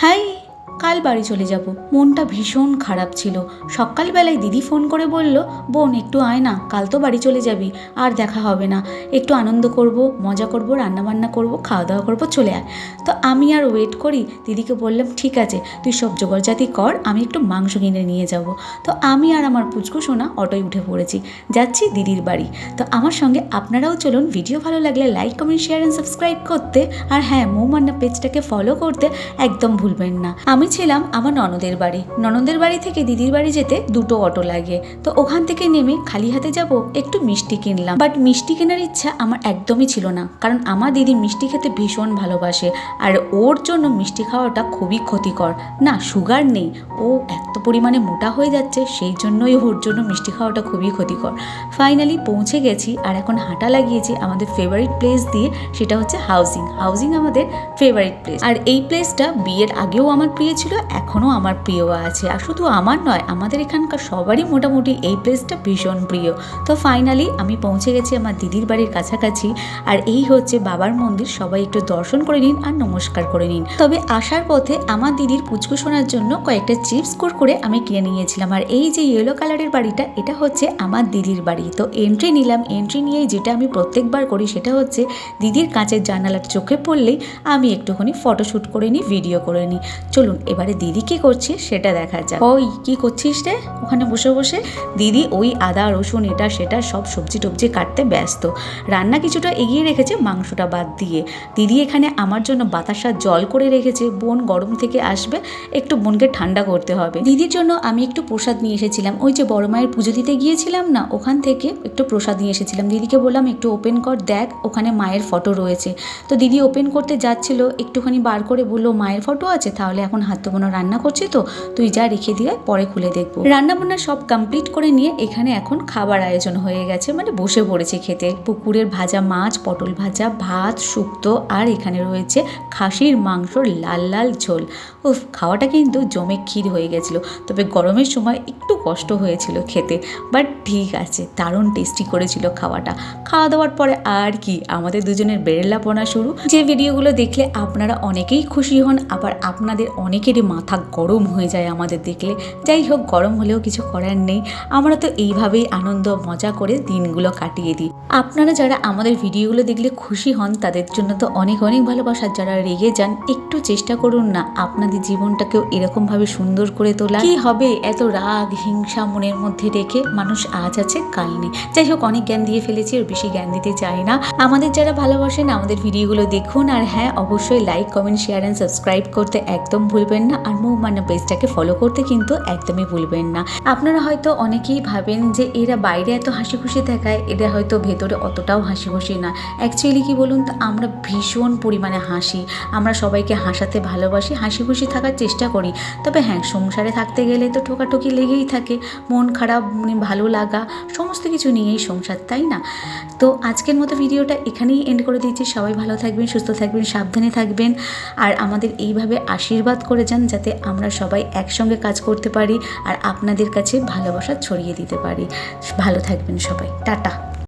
High, কাল বাড়ি চলে যাব। মনটা ভীষণ খারাপ ছিল। সকালবেলায় দিদি ফোন করে বলল, বোন একটু আয় না, কাল তো বাড়ি চলে যাবি, আর দেখা হবে না, একটু আনন্দ করব, মজা করব, রান্নাবান্না করব, খাওয়া দাওয়া করব, চলে আয়। তো আমি আর ওয়েট করি, দিদিকে বললাম ঠিক আছে তুই সব জোগাড়জাতি কর, আমি একটু মাংস কিনে নিয়ে যাব। তো আমি আর আমার পুচকু সোনা অটোয় উঠে পড়েছি, যাচ্ছি দিদির বাড়ি। তো আমার সঙ্গে আপনারাও চলুন। ভিডিও ভালো লাগলে like, comment, share and subscribe করতে, আর হ্যাঁ, মৌমান্না পেজটাকে ফলো করতে একদম ভুলবেন না। আমি ছিলাম আমার ননদের বাড়ি থেকে দিদির বাড়ি যেতে 2টো অটো লাগে। তো ওখান থেকে নেমে খালি হাতে যাব, একটু মিষ্টি কিনলাম। বাট মিষ্টি কেনার ইচ্ছা আমার একদমই ছিল না, কারণ আমার দিদি মিষ্টি খেতে ভীষণ ভালোবাসে, আর ওর জন্য মিষ্টি খাওয়াটা খুবই ক্ষতিকর। না, সুগার নেই, ও এত পরিমাণে মোটা হয়ে যাচ্ছে, সেই জন্যই ওর জন্য মিষ্টি খাওয়াটা খুবই ক্ষতিকর। ফাইনালি পৌঁছে গেছি, আর এখন হাঁটা লাগিয়েছি আমাদের ফেভারিট প্লেস দিয়ে, সেটা হচ্ছে হাউজিং আমাদের ফেভারিট প্লেস। আর এই প্লেসটা বিয়ের আগেও আমার প্রিয় ছিল, এখনও আমার প্রিয় আছে। আর শুধু আমার নয়, আমাদের এখানকার সবারই মোটামুটি এই প্লেসটা ভীষণ প্রিয়। তো ফাইনালি আমি পৌঁছে গেছি আমার দিদির বাড়ির কাছাকাছি, আর এই হচ্ছে বাবার মন্দির। সবাই একটু দর্শন করে নিন আর নমস্কার করে নিন। তবে আসার পথে আমার দিদির পুচকু সোনার জন্য কয়েকটা চিপস কুরকুরে আমি কিনে নিয়েছিলাম। আর এই যে ইয়েলো কালারের বাড়িটা, এটা হচ্ছে আমার দিদির বাড়ি। তো এন্ট্রি নিলাম, এন্ট্রি নিয়েই যেটা আমি প্রত্যেকবার করি সেটা হচ্ছে দিদির কাঁচের জানালার চোখে পড়লেই আমি একটুখানি ফটোশ্যুট করে নিই, ভিডিও করে নিই। চলুন এবারে দিদি কি করছে সেটা দেখা যাক। ওই কি করছিস রে ওখানে বসে বসে? দিদি ওই আদা রসুন এটা সেটা সব সবজি টবজি কাটতে ব্যস্ত। রান্না কিছুটা এগিয়ে রেখেছে মাংসটা বাদ দিয়ে। দিদি এখানে আমার জন্য বাতাসার জল করে রেখেছে, বোন গরম থেকে আসবে, একটু বোনকে ঠান্ডা করতে হবে। দিদির জন্য আমি একটু প্রসাদ নিয়ে এসেছিলাম, ওই যে বড় মায়ের পুজো দিতে গিয়েছিলাম না, ওখান থেকে একটু প্রসাদ নিয়ে এসেছিলাম। দিদিকে বললাম একটু ওপেন কর, দেখ ওখানে মায়ের ফটো রয়েছে। তো দিদি ওপেন করতে যাচ্ছিল, একটুখানি বার করে বললো মায়ের ফটো আছে, তাহলে এখন হাত তো বোনা রান্না করছি, তো তুই যা রেখে দিয়ে পরে খুলে দেখবো। রান্না বান্না সব কমপ্লিট করে নিয়ে এখানে এখন খাবার আয়োজন হয়ে গেছে, মানে বসে পড়েছে খেতে। পুকুরের ভাজা মাছ, পটল ভাজা, ভাত, শুক্তো, আর এখানে রয়েছে খাসির মাংসর লাল লাল ঝোল। উফ, খাওয়াটা কিন্তু জমে ক্ষীর হয়ে গেছিল। তবে গরমের সময় একটু কষ্ট হয়েছিল খেতে, বাট ঠিক আছে, দারুণ টেস্টি করেছিল খাওয়াটা। খাওয়া দাওয়ার পরে আর কি, আমাদের দুজনের বেরেলাপনা শুরু। যে ভিডিওগুলো দেখলে আপনারা অনেকেই খুশি হন, আবার আপনাদের অনেকেরই মাথা গরম হয়ে যায় আমাদের দেখলে। যাই হোক, গরম হলেও কিছু করার নেই, আমরা তো এইভাবেই আনন্দ মজা করে দিনগুলো কাটিয়ে দিই। আপনারা যারা আমাদের ভিডিওগুলো দেখলে খুশি হন, তাদের জন্য তো অনেক অনেক ভালোবাসা। যারা রেগে যান, একটু চেষ্টা করুন না আপনাদের জীবনটাকেও এরকমভাবে সুন্দর করে তোলা। কি হবে এত রাগ হিংসা মনের মধ্যে রেখে? মানুষ আজ আছে কাল নেই। যাই হোক, অনেক জ্ঞান দিয়ে ফেলেছি, আর বেশি জ্ঞান দিতে চাই না। আমাদের যারা ভালোবাসেন আমাদের ভিডিওগুলো দেখুন, আর হ্যাঁ, অবশ্যই like, comment, share and subscribe করতে একদম ভুলবেন না। আর মৌমান্না পেজটাকে ফলো করতে কিন্তু একদমই ভুলবেন না। আপনারা হয়তো অনেকেই ভাবেন যে এরা বাইরে এত হাসি খুশি দেখায়, এরা হয়তো ভেতরে অতটাও হাসি খুশি না। অ্যাকচুয়ালি কি বলুন তো, আমরা ভীষণ পরিমাণে হাসি, আমরা সবাইকে হাসাতে ভালোবাসি, হাসি খুশি থাকার চেষ্টা করি। তবে হ্যাঁ, সংসারে থাকতে গেলে তো ঠোকাঠুকি লেগেই থাকে, মন খারাপ, ভালো লাগা, সমস্ত কিছু নিয়েই সংসার, তাই না? তো আজকের মতো ভিডিওটা এখানেই এন্ড করে দিচ্ছি। সবাই ভালো থাকবেন, সুস্থ থাকবেন, সাবধানে থাকবেন, আর আমাদের এইভাবে আশীর্বাদ করে যান যাতে আমরা সবাই একসঙ্গে কাজ করতে পারি আর আপনাদের কাছে ভালোবাসা ছড়িয়ে দিতে পারি। ভালো থাকবেন সবাই, টাটা।